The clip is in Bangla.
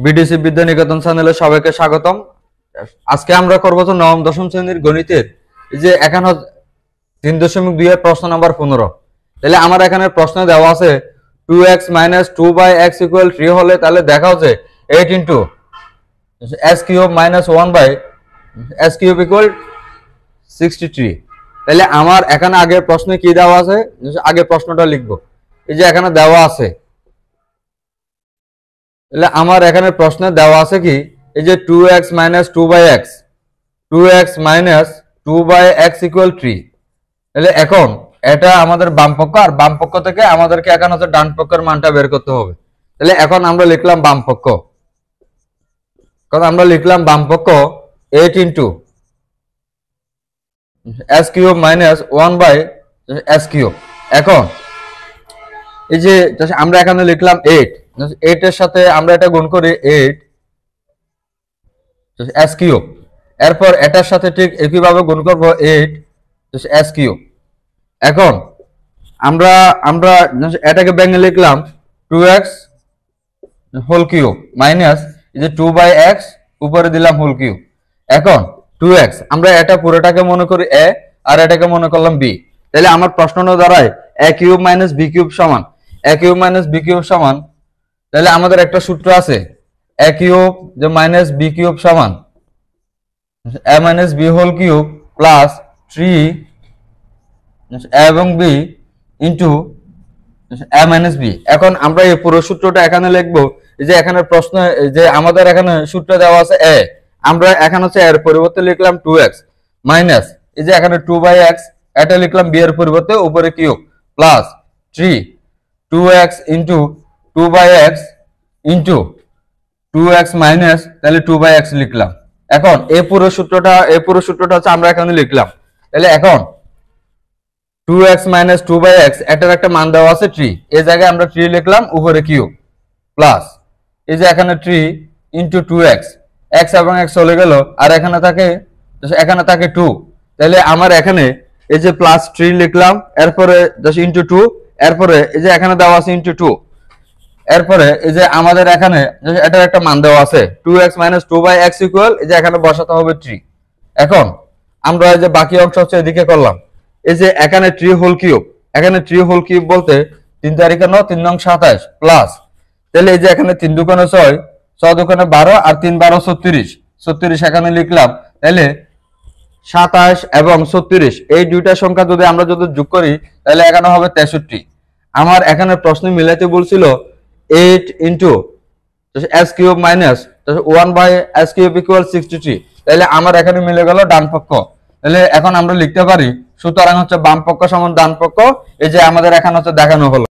বিডিসি বিদ্যানিকেতন চ্যানেলে সবাইকে স্বাগতম। আজকে আমরা করব তো নবম দশম শ্রেণীর গণিতের এই যে এখানে 3.2 এর প্রশ্ন নাম্বার 15। তাহলে আমার এখানে প্রশ্ন দেওয়া আছে 2x - 2/x = 3 হলে তাহলে দেখা হচ্ছে 8 * s³ - 1/s³ = 63। তাহলে আমার এখানে আগে প্রশ্নে কি দেওয়া আছে, আগে প্রশ্নটা লিখব। এই যে এখানে দেওয়া আছে, তাহলে আমার এখানে প্রশ্নে দেওয়া আছে কি, এই যে 2x - 2/x 2x = 3। তাহলে এখন এটা আমাদের বাম পক্ষ, আর বাম পক্ষ থেকে আমাদেরকে এখন হচ্ছে ডান পক্ষের মানটা বের করতে হবে। তাহলে এখন আমরা লিখলাম বাম পক্ষ, কারণ আমরা লিখলাম বাম পক্ষ 8 * s³ - 1/s³। এখন এই যে আমরা এখানে লিখলাম 8 এর সাথে আমরা এটা গুণ করি 8 s³, এরপর এটার সাথে ঠিক একইভাবে গুণ করব 8 s³। এখন আমরা এটাকে ভেঙে লিখলাম 2x - 2/x উপরে দিলাম হোল কিউব। এখন 2x আমরা এটা পুরোটাকে মনে করি a আর এটাকে মনে করলাম b। তাহলে আমার প্রশ্নটা দাঁড়ায় a³ - b³ সমান a³ - b³ সমান, তাহলে আমাদের একটা সূত্র আছে a³ যে -b³ সমান a - b whole cube plus 3 a এবং b ইন্টু a - b। এখন আমরা এই পুরো সূত্রটা এখানে লিখবো। এই যে এখানে প্রশ্ন যে আমাদের এখানে সূত্র দেওয়া আছে a, আমরা এখানে হচ্ছে এর পরিবর্তে লিখলাম 2x মাইনাস এই যে এখানে 2/x এটা লিখলাম b এর পরিবর্তে উপরে cube plus 3 2x into 2/x into 2x minus তাহলে 2/x লিখলাম। এখন এই পুরো সূত্রটা হচ্ছে আমরা এখানে লিখলাম। তাহলে এখন 2x - 2/x এটার একটা মান দেওয়া আছে 3, এই জায়গায় আমরা 3 লিখলাম উপরে কিউব প্লাস এই যে এখানে 3 ইন্টু 2x, x এবং x চলে গেল আর এখানে থাকে 2। তাহলে আমার এখানে এই যে প্লাস 3 লিখলাম, এরপরে ইন্টু 2, এরপরে এই যে এখানে দেওয়া আছে ইন্টু 2, এরপরে এই যে আমাদের এখানে এটার একটা মান দেওয়া আছে 2x - 2/x = এই যে এখানে বসাতে হবে 3। এখন আমরা এই যে বাকি অংশ হচ্ছে এদিকে করলাম। এই যে এখানে 3 হোল কিউব, এখানে 3 হোল কিউব বলতে 3 তারিখে 9 3 নং 27 প্লাস, তাহলে এই যে এখানে 3 দুগুণে 6 6 দুগুণে 12 আর 3 12 36 এখানে লিখলাম। তাহলে 27 এবং 36 এই দুইটা সংখ্যা যদি আমরা যোগ করি তাহলে এখানে হবে 63। আমার এখানে প্রশ্ন মিলাইতে বলছিল 8 ইন্টু s³ মাইনাস 1/s³ = 63। তাহলে আমার এখানে মিলে গেল ডান পক্ষ। তাহলে এখন আমরা লিখতে পারি সুতরাং হচ্ছে বাম পক্ষ সমান ডান পক্ষ। এই যে আমাদের এখানে হচ্ছে দেখানো হলো।